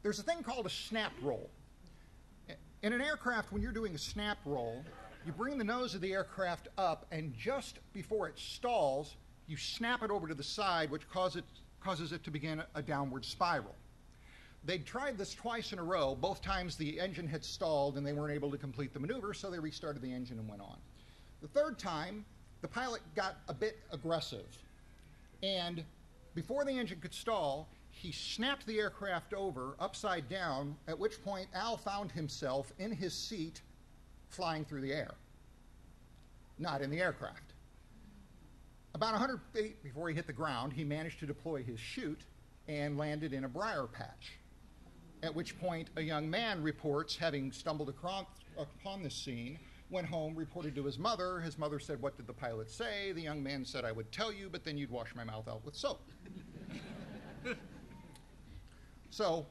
there's a thing called a snap roll. In an aircraft, when you're doing a snap roll, you bring the nose of the aircraft up, and just before it stalls, you snap it over to the side, which causes it to begin a downward spiral. They'd tried this twice in a row. Both times the engine had stalled and they weren't able to complete the maneuver, so they restarted the engine and went on. The third time, the pilot got a bit aggressive, and before the engine could stall, he snapped the aircraft over upside down, at which point Al found himself in his seat flying through the air, not in the aircraft. About 100 feet before he hit the ground, he managed to deploy his chute and landed in a briar patch, at which point a young man reports having stumbled upon this scene, went home, reported to his mother. His mother said, "What did the pilot say?" The young man said, "I would tell you, but then you'd wash my mouth out with soap." So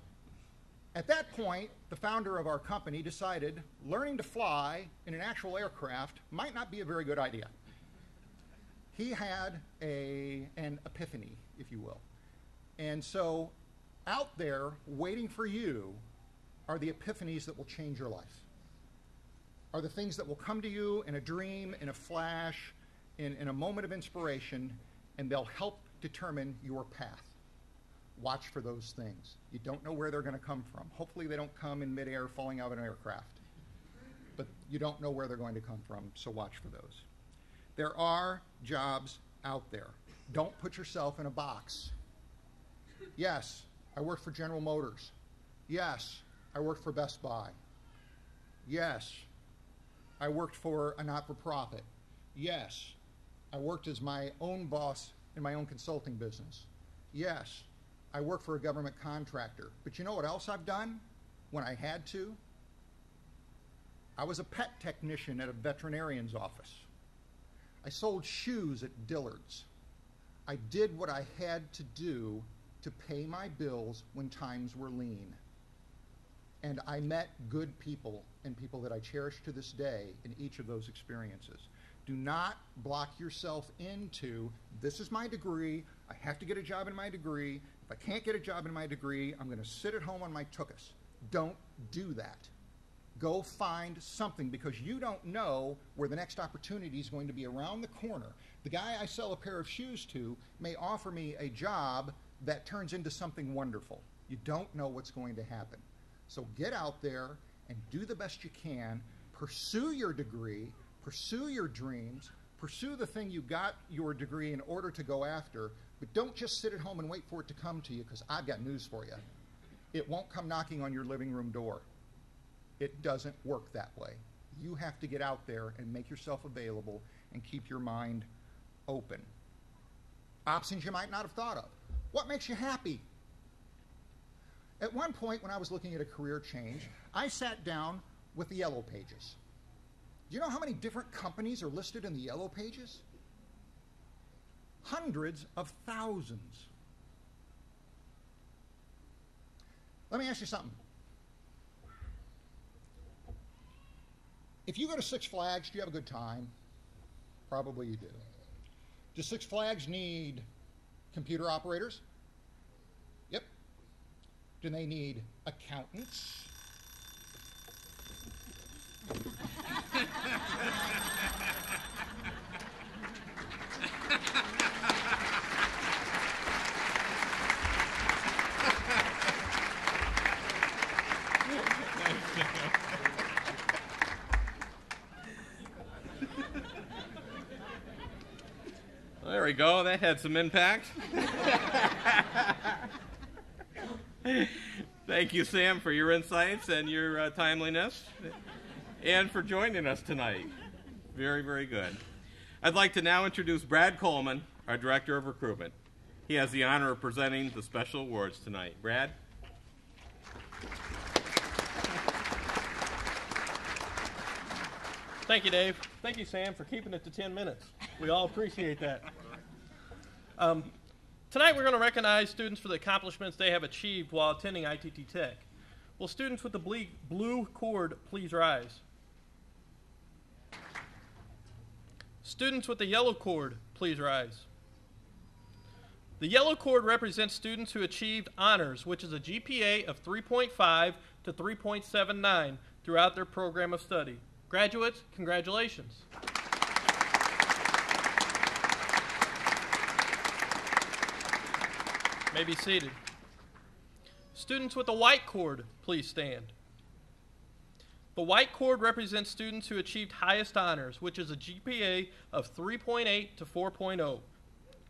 at that point, the founder of our company decided learning to fly in an actual aircraft might not be a very good idea. He had an epiphany, if you will. And so out there waiting for you are the epiphanies that will change your life, are the things that will come to you in a dream, in a flash, in a moment of inspiration, and they'll help determine your path. Watch for those things. You don't know where they're going to come from. Hopefully they don't come in midair falling out of an aircraft, but you don't know where they're going to come from, so watch for those. There are jobs out there. Don't put yourself in a box. Yes, I worked for General Motors. Yes, I worked for Best Buy. Yes, I worked for a not-for-profit. Yes, I worked as my own boss in my own consulting business. Yes, I worked for a government contractor. But you know what else I've done when I had to? I was a pet technician at a veterinarian's office. I sold shoes at Dillard's. I did what I had to do to pay my bills when times were lean. And I met good people and people that I cherish to this day in each of those experiences. Do not block yourself into, this is my degree, I have to get a job in my degree. If I can't get a job in my degree, I'm going to sit at home on my tuchus. Don't do that. Go find something, because you don't know where the next opportunity is going to be around the corner. The guy I sell a pair of shoes to may offer me a job that turns into something wonderful. You don't know what's going to happen. So get out there and do the best you can. Pursue your degree, pursue your dreams, pursue the thing you got your degree in order to go after, but don't just sit at home and wait for it to come to you, because I've got news for you. It won't come knocking on your living room door. It doesn't work that way. You have to get out there and make yourself available and keep your mind open. Options you might not have thought of. What makes you happy? At one point when I was looking at a career change, I sat down with the Yellow Pages. Do you know how many different companies are listed in the Yellow Pages? Hundreds of thousands. Let me ask you something. If you go to Six Flags, do you have a good time? Probably you do. Does Six Flags need computer operators? Yep. Do they need accountants? There we go. That had some impact. Thank you, Sam, for your insights and your timeliness, and for joining us tonight. Very, very good. I'd like to now introduce Brad Coleman, our Director of Recruitment. He has the honor of presenting the special awards tonight. Brad? Thank you, Dave. Thank you, Sam, for keeping it to 10 minutes. We all appreciate that. Tonight we're going to recognize students for the accomplishments they have achieved while attending ITT Tech. Will students with the blue cord please rise? Students with the yellow cord, please rise. The yellow cord represents students who achieved honors, which is a GPA of 3.5 to 3.79 throughout their program of study. Graduates, congratulations. May be seated. Students with the white cord, please stand. The white cord represents students who achieved highest honors, which is a GPA of 3.8 to 4.0.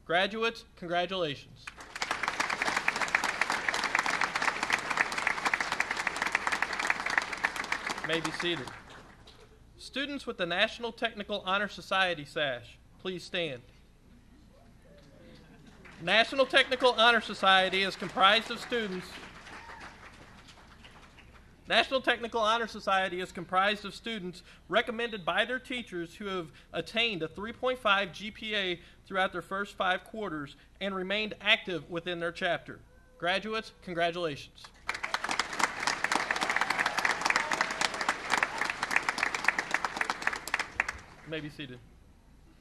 Graduates, congratulations. May be seated. Students with the National Technical Honor Society sash, please stand. National Technical Honor Society is comprised of students. National Technical Honor Society is comprised of students recommended by their teachers who have attained a 3.5 GPA throughout their first 5 quarters and remained active within their chapter. Graduates, congratulations. You may be seated.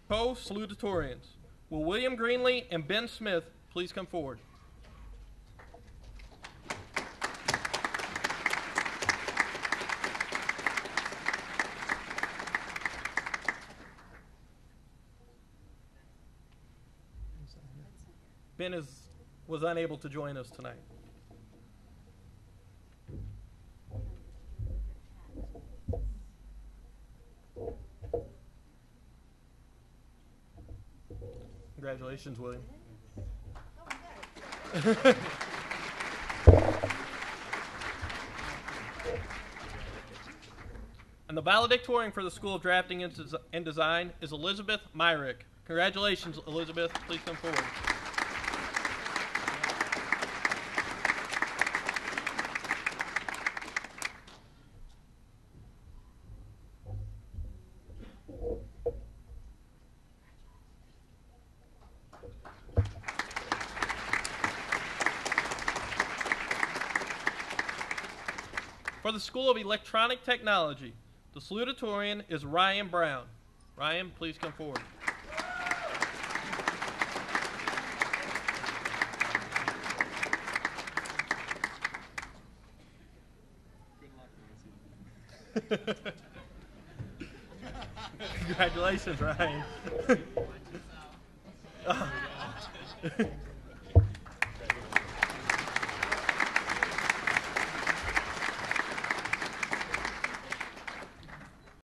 Co-salutatorians. Will William Greenlee and Ben Smith please come forward? Ben was unable to join us tonight. Congratulations, William. And the valedictorian for the School of Drafting and Design is Elizabeth Myrick. Congratulations, Elizabeth. Please come forward. For the School of Electronic Technology, the salutatorian is Ryan Brown. Ryan, please come forward. Congratulations, Ryan.